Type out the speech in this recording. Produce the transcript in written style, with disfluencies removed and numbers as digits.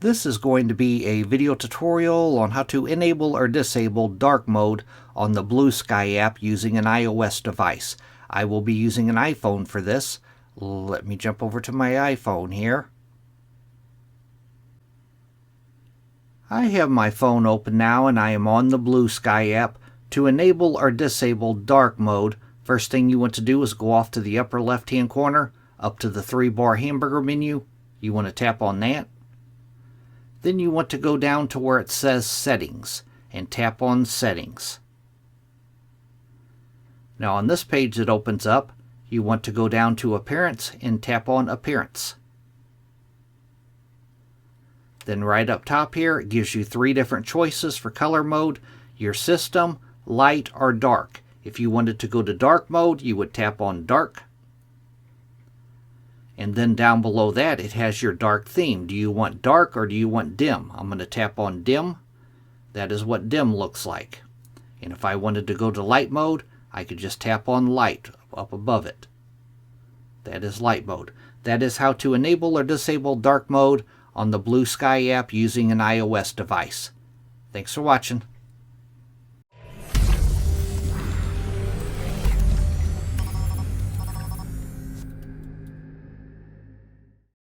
This is going to be a video tutorial on how to enable or disable dark mode on the BlueSky app using an iOS device. I will be using an iPhone for this. Let me jump over to my iPhone here. I have my phone open now and I am on the BlueSky app. To enable or disable dark mode, first thing you want to do is go off to the upper left hand corner, up to the 3-bar hamburger menu. You want to tap on that. Then you want to go down to where it says Settings and tap on Settings. Now on this page that opens up, you want to go down to Appearance and tap on Appearance. Then right up top here, it gives you 3 different choices for color mode: your system, light, or dark. If you wanted to go to dark mode, you would tap on Dark. And then down below that, it has your dark theme. Do you want dark or do you want dim? I'm going to tap on dim. That is what dim looks like. And if I wanted to go to light mode, I could just tap on light up above it. That is light mode. That is how to enable or disable dark mode on the BlueSky app using an iOS device. Thanks for watching.